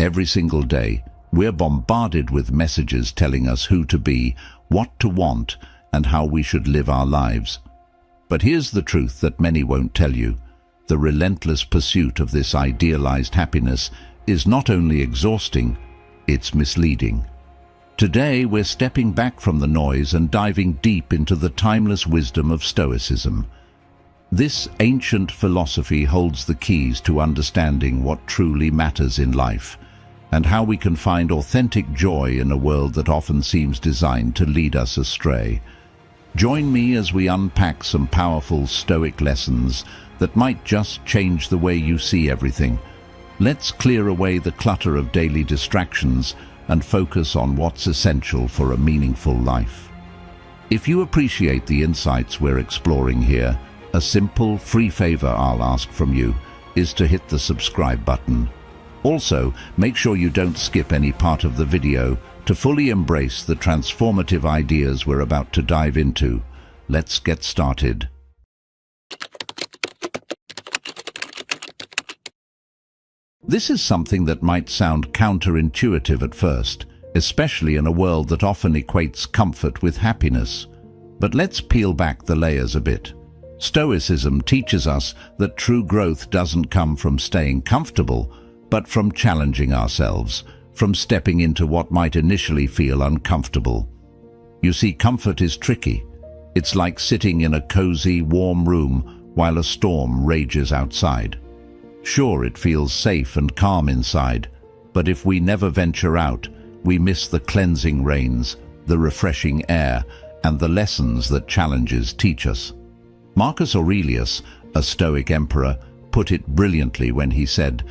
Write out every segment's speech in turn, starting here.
Every single day, we're bombarded with messages telling us who to be, what to want, and how we should live our lives. But here's the truth that many won't tell you. The relentless pursuit of this idealized happiness is not only exhausting, it's misleading. Today, we're stepping back from the noise and diving deep into the timeless wisdom of Stoicism. This ancient philosophy holds the keys to understanding what truly matters in life, and how we can find authentic joy in a world that often seems designed to lead us astray. Join me as we unpack some powerful Stoic lessons that might just change the way you see everything. Let's clear away the clutter of daily distractions and focus on what's essential for a meaningful life. If you appreciate the insights we're exploring here, a simple, free favor I'll ask from you is to hit the subscribe button. Also, make sure you don't skip any part of the video to fully embrace the transformative ideas we're about to dive into. Let's get started. This is something that might sound counterintuitive at first, especially in a world that often equates comfort with happiness. But let's peel back the layers a bit. Stoicism teaches us that true growth doesn't come from staying comfortable, but from challenging ourselves, from stepping into what might initially feel uncomfortable. You see, comfort is tricky. It's like sitting in a cozy, warm room while a storm rages outside. Sure, it feels safe and calm inside, but if we never venture out, we miss the cleansing rains, the refreshing air, and the lessons that challenges teach us. Marcus Aurelius, a Stoic emperor, put it brilliantly when he said,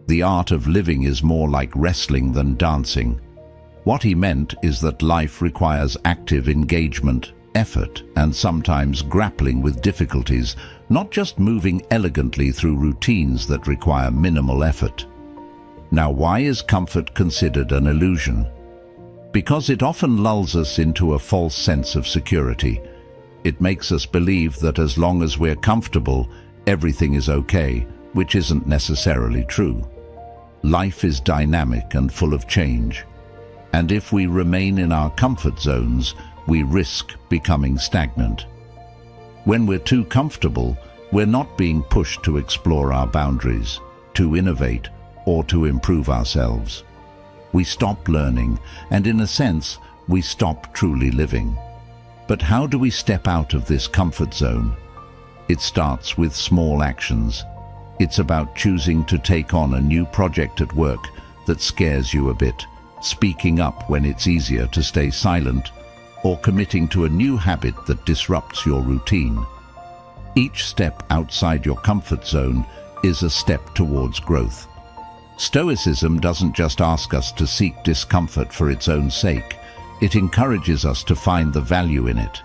"The art of living is more like wrestling than dancing." What he meant is that life requires active engagement, effort, and sometimes grappling with difficulties, not just moving elegantly through routines that require minimal effort. Now, why is comfort considered an illusion? Because it often lulls us into a false sense of security. It makes us believe that as long as we're comfortable, everything is okay, which isn't necessarily true. Life is dynamic and full of change. And if we remain in our comfort zones, we risk becoming stagnant. When we're too comfortable, we're not being pushed to explore our boundaries, to innovate, or to improve ourselves. We stop learning, and in a sense, we stop truly living. But how do we step out of this comfort zone? It starts with small actions. It's about choosing to take on a new project at work that scares you a bit, speaking up when it's easier to stay silent, or committing to a new habit that disrupts your routine. Each step outside your comfort zone is a step towards growth. Stoicism doesn't just ask us to seek discomfort for its own sake. It encourages us to find the value in it.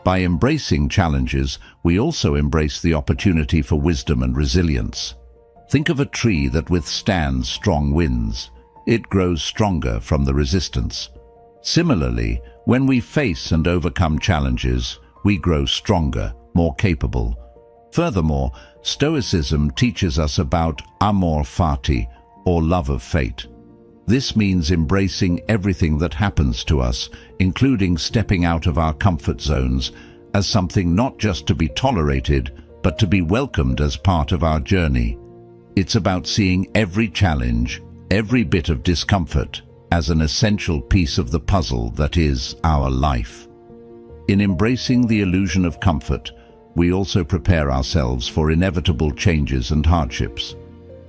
By embracing challenges, we also embrace the opportunity for wisdom and resilience. Think of a tree that withstands strong winds. It grows stronger from the resistance. Similarly, when we face and overcome challenges, we grow stronger, more capable. Furthermore, Stoicism teaches us about amor fati, or love of fate. This means embracing everything that happens to us, including stepping out of our comfort zones, as something not just to be tolerated, but to be welcomed as part of our journey. It's about seeing every challenge, every bit of discomfort, as an essential piece of the puzzle that is our life. In embracing the illusion of comfort, we also prepare ourselves for inevitable changes and hardships.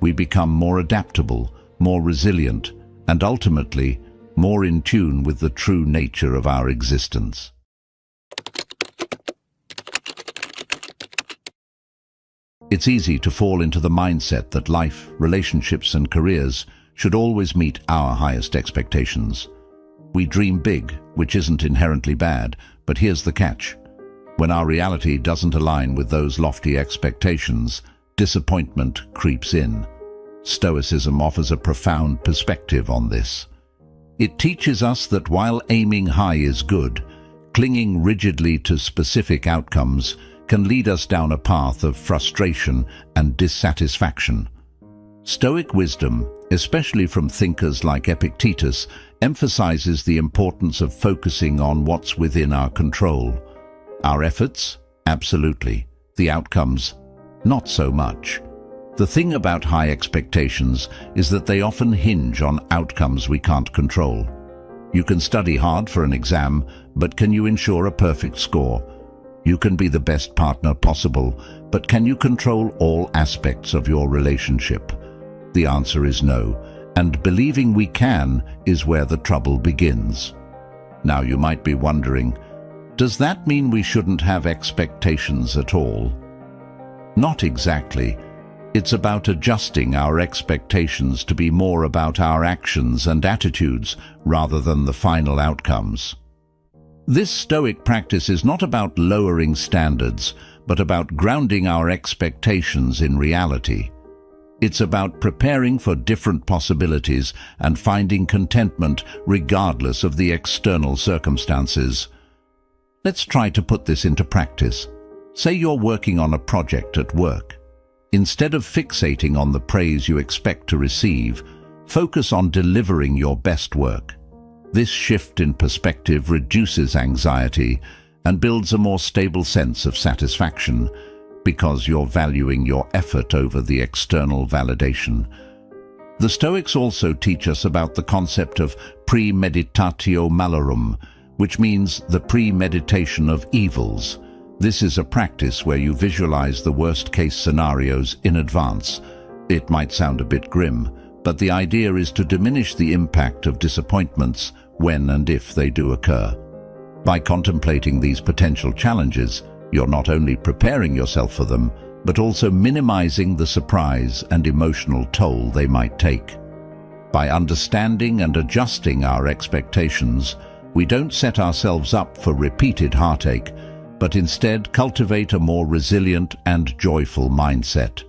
We become more adaptable, more resilient, and ultimately, more in tune with the true nature of our existence. It's easy to fall into the mindset that life, relationships, and careers should always meet our highest expectations. We dream big, which isn't inherently bad, but here's the catch. When our reality doesn't align with those lofty expectations, disappointment creeps in. Stoicism offers a profound perspective on this. It teaches us that while aiming high is good, clinging rigidly to specific outcomes can lead us down a path of frustration and dissatisfaction. Stoic wisdom, especially from thinkers like Epictetus, emphasizes the importance of focusing on what's within our control. Our efforts? Absolutely. The outcomes? Not so much. The thing about high expectations is that they often hinge on outcomes we can't control. You can study hard for an exam, but can you ensure a perfect score? You can be the best partner possible, but can you control all aspects of your relationship? The answer is no, and believing we can is where the trouble begins. Now you might be wondering, does that mean we shouldn't have expectations at all? Not exactly. It's about adjusting our expectations to be more about our actions and attitudes rather than the final outcomes. This Stoic practice is not about lowering standards, but about grounding our expectations in reality. It's about preparing for different possibilities and finding contentment regardless of the external circumstances. Let's try to put this into practice. Say you're working on a project at work. Instead of fixating on the praise you expect to receive, focus on delivering your best work. This shift in perspective reduces anxiety and builds a more stable sense of satisfaction because you're valuing your effort over the external validation. The Stoics also teach us about the concept of premeditatio malorum, which means the premeditation of evils. This is a practice where you visualize the worst-case scenarios in advance. It might sound a bit grim, but the idea is to diminish the impact of disappointments when and if they do occur. By contemplating these potential challenges, you're not only preparing yourself for them, but also minimizing the surprise and emotional toll they might take. By understanding and adjusting our expectations, we don't set ourselves up for repeated heartache, but instead cultivate a more resilient and joyful mindset.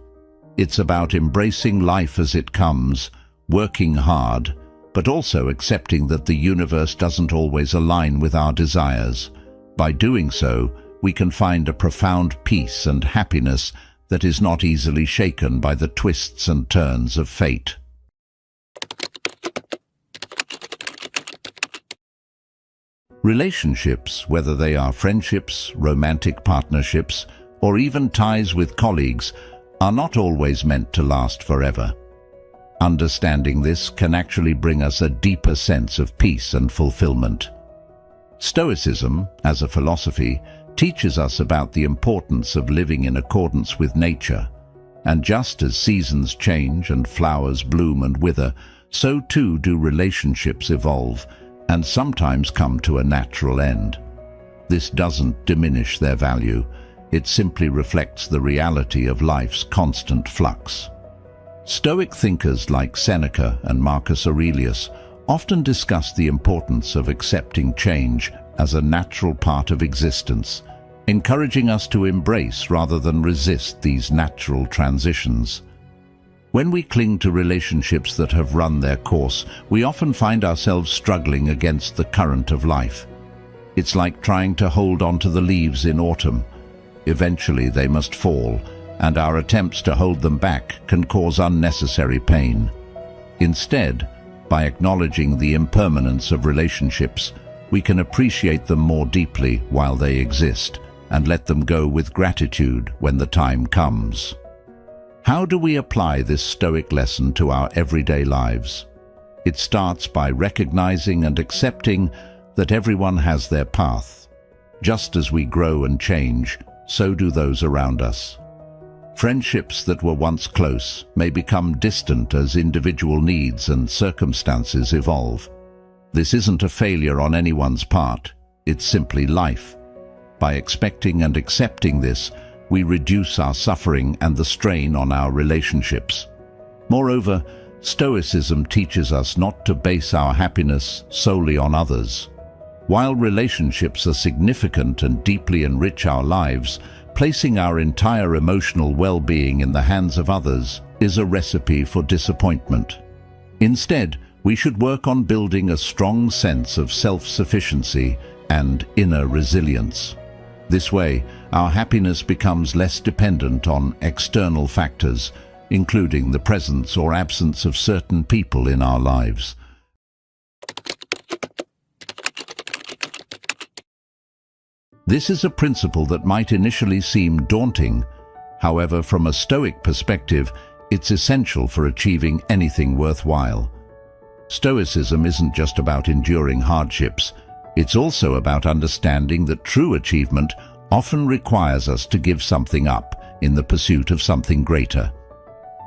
It's about embracing life as it comes, working hard, but also accepting that the universe doesn't always align with our desires. By doing so, we can find a profound peace and happiness that is not easily shaken by the twists and turns of fate. Relationships, whether they are friendships, romantic partnerships, or even ties with colleagues, are not always meant to last forever. Understanding this can actually bring us a deeper sense of peace and fulfillment. Stoicism, as a philosophy, teaches us about the importance of living in accordance with nature. And just as seasons change and flowers bloom and wither, so too do relationships evolve and sometimes come to a natural end. This doesn't diminish their value. It simply reflects the reality of life's constant flux. Stoic thinkers like Seneca and Marcus Aurelius often discuss the importance of accepting change as a natural part of existence, encouraging us to embrace rather than resist these natural transitions. When we cling to relationships that have run their course, we often find ourselves struggling against the current of life. It's like trying to hold on to the leaves in autumn. Eventually they must fall, and our attempts to hold them back can cause unnecessary pain. Instead, by acknowledging the impermanence of relationships, we can appreciate them more deeply while they exist, and let them go with gratitude when the time comes. How do we apply this Stoic lesson to our everyday lives? It starts by recognizing and accepting that everyone has their path. Just as we grow and change, so do those around us. Friendships that were once close may become distant as individual needs and circumstances evolve. This isn't a failure on anyone's part, it's simply life. By expecting and accepting this, we reduce our suffering and the strain on our relationships. Moreover, Stoicism teaches us not to base our happiness solely on others. While relationships are significant and deeply enrich our lives, placing our entire emotional well-being in the hands of others is a recipe for disappointment. Instead, we should work on building a strong sense of self-sufficiency and inner resilience. This way, our happiness becomes less dependent on external factors, including the presence or absence of certain people in our lives. This is a principle that might initially seem daunting. However, from a Stoic perspective, it's essential for achieving anything worthwhile. Stoicism isn't just about enduring hardships. It's also about understanding that true achievement often requires us to give something up in the pursuit of something greater.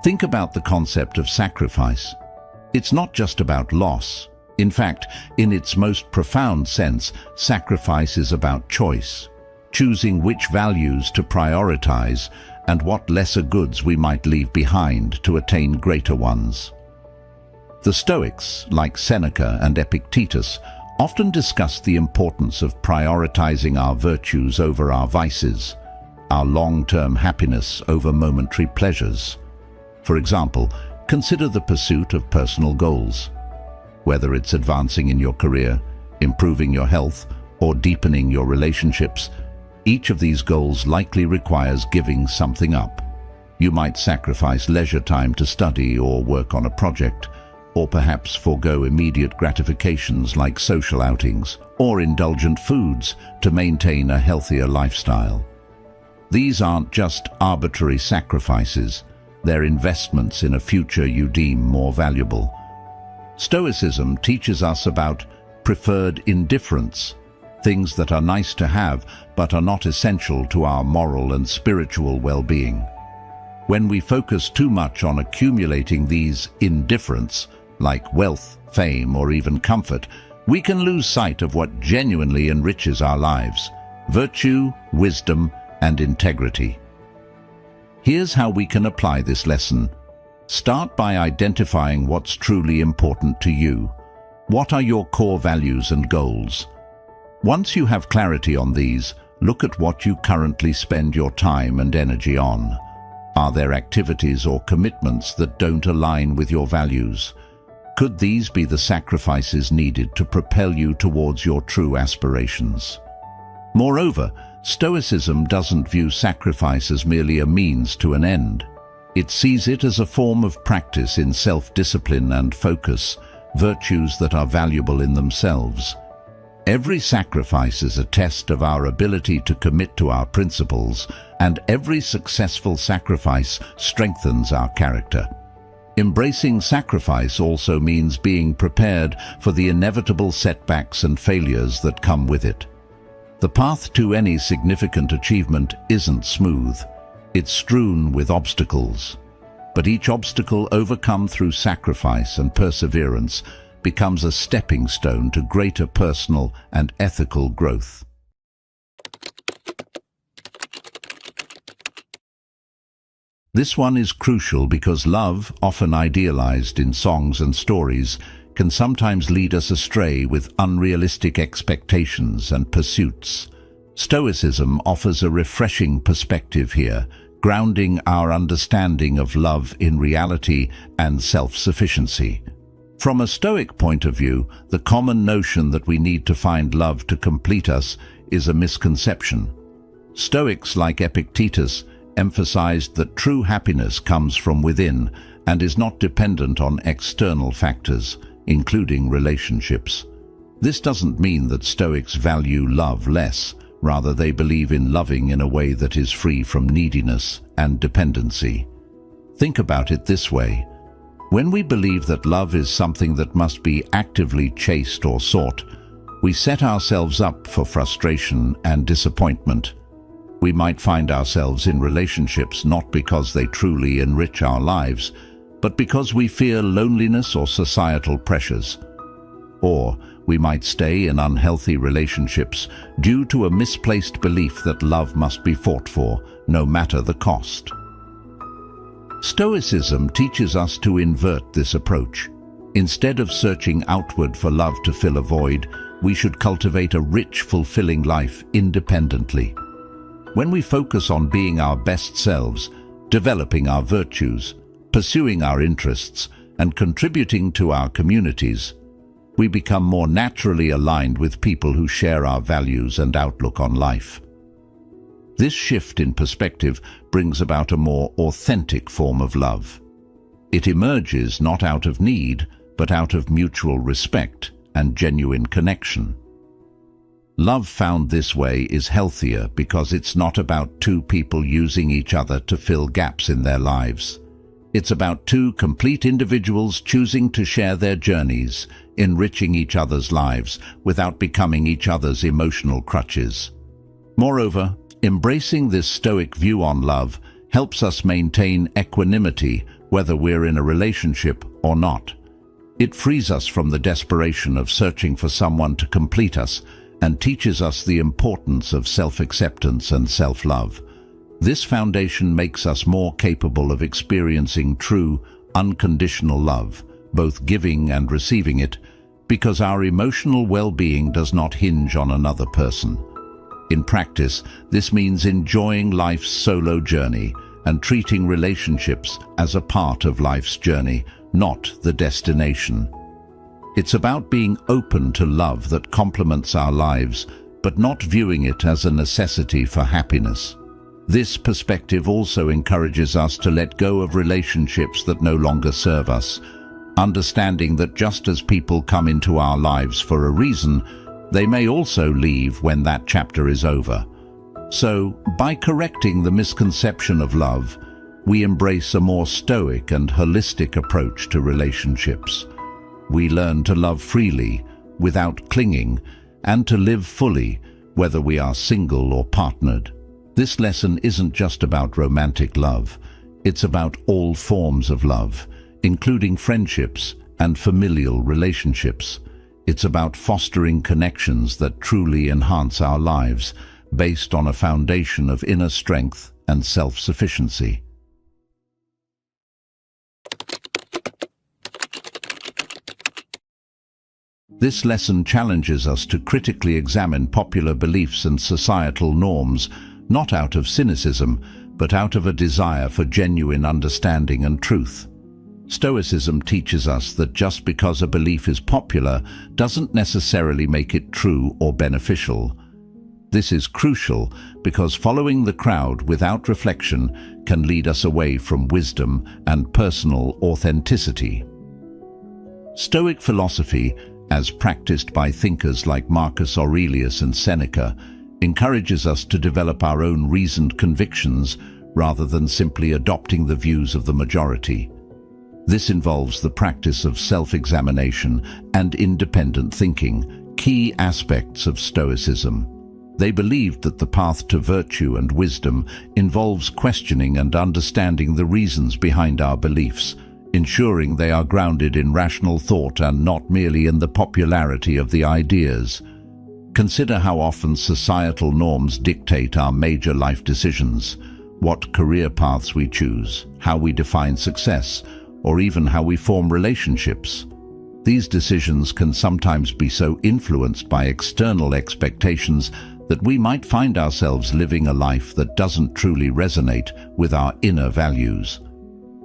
Think about the concept of sacrifice. It's not just about loss. In fact, in its most profound sense, sacrifice is about choice, choosing which values to prioritize and what lesser goods we might leave behind to attain greater ones. The Stoics, like Seneca and Epictetus, often discuss the importance of prioritizing our virtues over our vices, our long-term happiness over momentary pleasures. For example, consider the pursuit of personal goals. Whether it's advancing in your career, improving your health, or deepening your relationships, each of these goals likely requires giving something up. You might sacrifice leisure time to study or work on a project, or perhaps forego immediate gratifications like social outings or indulgent foods to maintain a healthier lifestyle. These aren't just arbitrary sacrifices, they're investments in a future you deem more valuable. Stoicism teaches us about preferred indifference, things that are nice to have but are not essential to our moral and spiritual well-being. When we focus too much on accumulating these indifferents, like wealth, fame, or even comfort, we can lose sight of what genuinely enriches our lives: virtue, wisdom, and integrity. Here's how we can apply this lesson. Start by identifying what's truly important to you. What are your core values and goals? Once you have clarity on these, look at what you currently spend your time and energy on. Are there activities or commitments that don't align with your values? Could these be the sacrifices needed to propel you towards your true aspirations? Moreover, Stoicism doesn't view sacrifice as merely a means to an end. It sees it as a form of practice in self-discipline and focus, virtues that are valuable in themselves. Every sacrifice is a test of our ability to commit to our principles, and every successful sacrifice strengthens our character. Embracing sacrifice also means being prepared for the inevitable setbacks and failures that come with it. The path to any significant achievement isn't smooth. It's strewn with obstacles. But each obstacle overcome through sacrifice and perseverance becomes a stepping stone to greater personal and ethical growth. This one is crucial because love, often idealized in songs and stories, can sometimes lead us astray with unrealistic expectations and pursuits. Stoicism offers a refreshing perspective here, grounding our understanding of love in reality and self-sufficiency. From a Stoic point of view, the common notion that we need to find love to complete us is a misconception. Stoics like Epictetus emphasized that true happiness comes from within and is not dependent on external factors, including relationships. This doesn't mean that Stoics value love less. Rather, they believe in loving in a way that is free from neediness and dependency. Think about it this way. When we believe that love is something that must be actively chased or sought, we set ourselves up for frustration and disappointment. We might find ourselves in relationships not because they truly enrich our lives, but because we fear loneliness or societal pressures. Or we might stay in unhealthy relationships due to a misplaced belief that love must be fought for, no matter the cost. Stoicism teaches us to invert this approach. Instead of searching outward for love to fill a void, we should cultivate a rich, fulfilling life independently. When we focus on being our best selves, developing our virtues, pursuing our interests, and contributing to our communities, we become more naturally aligned with people who share our values and outlook on life. This shift in perspective brings about a more authentic form of love. It emerges not out of need, but out of mutual respect and genuine connection. Love found this way is healthier because it's not about two people using each other to fill gaps in their lives. It's about two complete individuals choosing to share their journeys, enriching each other's lives without becoming each other's emotional crutches. Moreover, embracing this Stoic view on love helps us maintain equanimity whether we're in a relationship or not. It frees us from the desperation of searching for someone to complete us and teaches us the importance of self-acceptance and self-love. This foundation makes us more capable of experiencing true, unconditional love, both giving and receiving it, because our emotional well-being does not hinge on another person. In practice, this means enjoying life's solo journey and treating relationships as a part of life's journey, not the destination. It's about being open to love that complements our lives, but not viewing it as a necessity for happiness. This perspective also encourages us to let go of relationships that no longer serve us, understanding that just as people come into our lives for a reason, they may also leave when that chapter is over. So, by correcting the misconception of love, we embrace a more stoic and holistic approach to relationships. We learn to love freely, without clinging, and to live fully, whether we are single or partnered. This lesson isn't just about romantic love. It's about all forms of love, including friendships and familial relationships. It's about fostering connections that truly enhance our lives, based on a foundation of inner strength and self-sufficiency. This lesson challenges us to critically examine popular beliefs and societal norms, not out of cynicism, but out of a desire for genuine understanding and truth. Stoicism teaches us that just because a belief is popular doesn't necessarily make it true or beneficial. This is crucial because following the crowd without reflection can lead us away from wisdom and personal authenticity. Stoic philosophy, as practiced by thinkers like Marcus Aurelius and Seneca, encourages us to develop our own reasoned convictions rather than simply adopting the views of the majority. This involves the practice of self-examination and independent thinking, key aspects of Stoicism. They believed that the path to virtue and wisdom involves questioning and understanding the reasons behind our beliefs, ensuring they are grounded in rational thought and not merely in the popularity of the ideas. Consider how often societal norms dictate our major life decisions, what career paths we choose, how we define success, or even how we form relationships. These decisions can sometimes be so influenced by external expectations that we might find ourselves living a life that doesn't truly resonate with our inner values.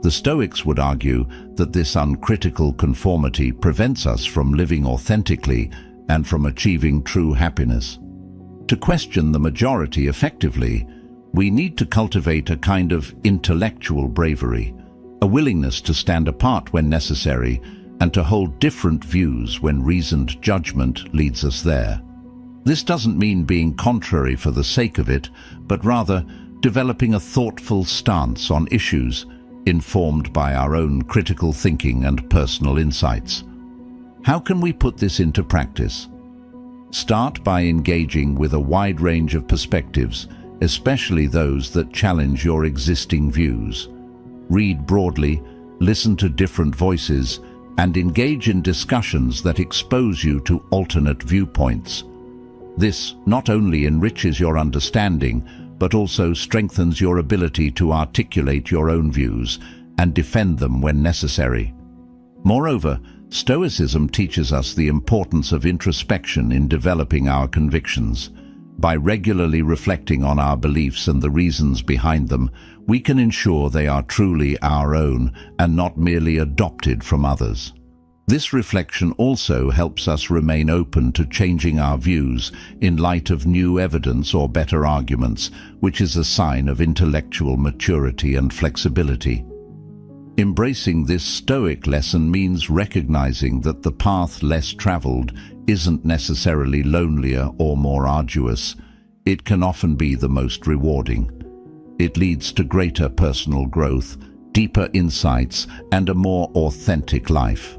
The Stoics would argue that this uncritical conformity prevents us from living authentically and from achieving true happiness. To question the majority effectively, we need to cultivate a kind of intellectual bravery, a willingness to stand apart when necessary and to hold different views when reasoned judgment leads us there. This doesn't mean being contrary for the sake of it, but rather developing a thoughtful stance on issues informed by our own critical thinking and personal insights. How can we put this into practice? Start by engaging with a wide range of perspectives, especially those that challenge your existing views. Read broadly, listen to different voices, and engage in discussions that expose you to alternate viewpoints. This not only enriches your understanding, but also strengthens your ability to articulate your own views and defend them when necessary. Moreover, Stoicism teaches us the importance of introspection in developing our convictions. By regularly reflecting on our beliefs and the reasons behind them, we can ensure they are truly our own and not merely adopted from others. This reflection also helps us remain open to changing our views in light of new evidence or better arguments, which is a sign of intellectual maturity and flexibility. Embracing this Stoic lesson means recognizing that the path less traveled isn't necessarily lonelier or more arduous. It can often be the most rewarding. It leads to greater personal growth, deeper insights, and a more authentic life.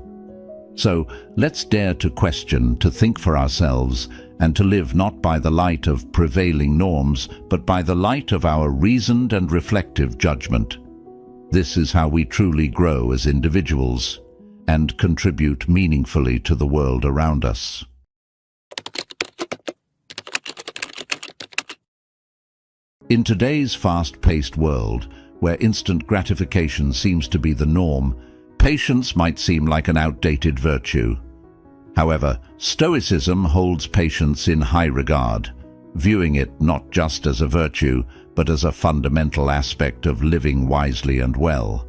So, let's dare to question, to think for ourselves, and to live not by the light of prevailing norms, but by the light of our reasoned and reflective judgment. This is how we truly grow as individuals and contribute meaningfully to the world around us. In today's fast-paced world, where instant gratification seems to be the norm, patience might seem like an outdated virtue. However, Stoicism holds patience in high regard, viewing it not just as a virtue, but as a fundamental aspect of living wisely and well.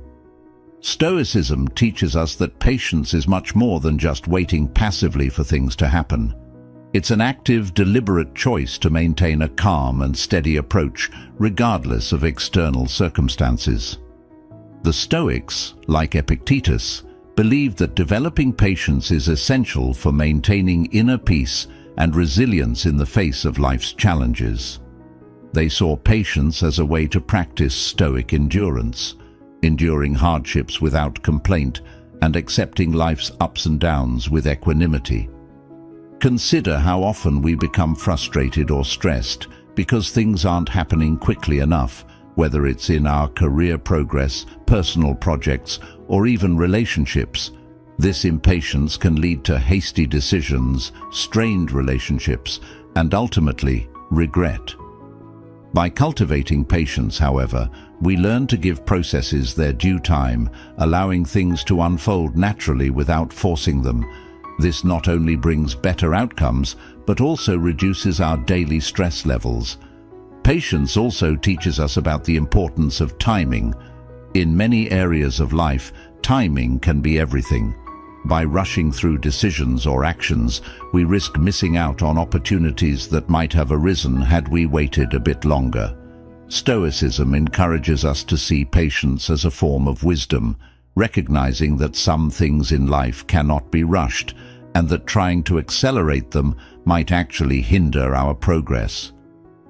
Stoicism teaches us that patience is much more than just waiting passively for things to happen. It's an active, deliberate choice to maintain a calm and steady approach, regardless of external circumstances. The Stoics, like Epictetus, believed that developing patience is essential for maintaining inner peace and resilience in the face of life's challenges. They saw patience as a way to practice Stoic endurance, enduring hardships without complaint and accepting life's ups and downs with equanimity. Consider how often we become frustrated or stressed because things aren't happening quickly enough, whether it's in our career progress, personal projects, or even relationships. This impatience can lead to hasty decisions, strained relationships, and ultimately, regret. By cultivating patience, however, we learn to give processes their due time, allowing things to unfold naturally without forcing them. This not only brings better outcomes, but also reduces our daily stress levels. Patience also teaches us about the importance of timing. In many areas of life, timing can be everything. By rushing through decisions or actions, we risk missing out on opportunities that might have arisen had we waited a bit longer. Stoicism encourages us to see patience as a form of wisdom, recognizing that some things in life cannot be rushed, and that trying to accelerate them might actually hinder our progress.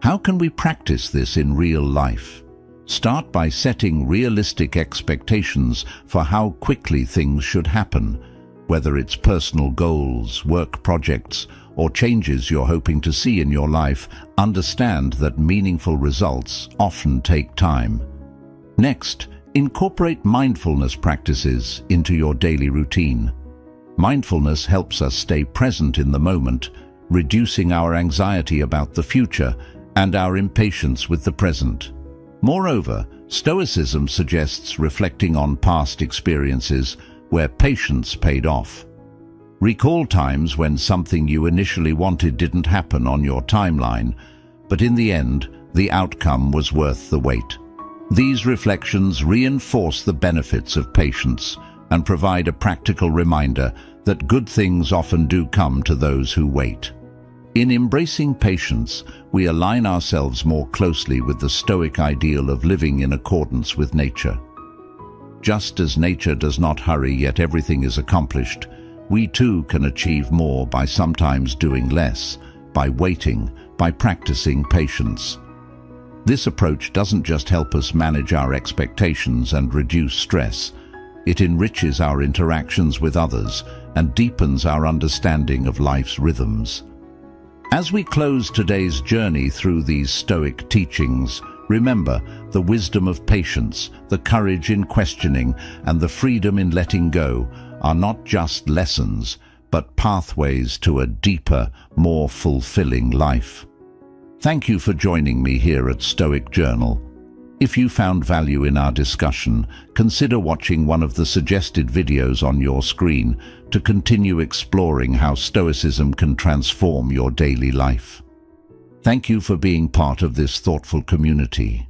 How can we practice this in real life? Start by setting realistic expectations for how quickly things should happen. Whether it's personal goals, work projects, or changes you're hoping to see in your life, understand that meaningful results often take time. Next, incorporate mindfulness practices into your daily routine. Mindfulness helps us stay present in the moment, reducing our anxiety about the future and our impatience with the present. Moreover, Stoicism suggests reflecting on past experiences where patience paid off. Recall times when something you initially wanted didn't happen on your timeline, but in the end, the outcome was worth the wait. These reflections reinforce the benefits of patience and provide a practical reminder that good things often do come to those who wait. In embracing patience, we align ourselves more closely with the Stoic ideal of living in accordance with nature. Just as nature does not hurry yet everything is accomplished, we too can achieve more by sometimes doing less, by waiting, by practicing patience. This approach doesn't just help us manage our expectations and reduce stress, it enriches our interactions with others and deepens our understanding of life's rhythms. As we close today's journey through these Stoic teachings, remember the wisdom of patience, the courage in questioning, and the freedom in letting go are not just lessons, but pathways to a deeper, more fulfilling life. Thank you for joining me here at Stoic Journal. If you found value in our discussion, consider watching one of the suggested videos on your screen to continue exploring how Stoicism can transform your daily life. Thank you for being part of this thoughtful community.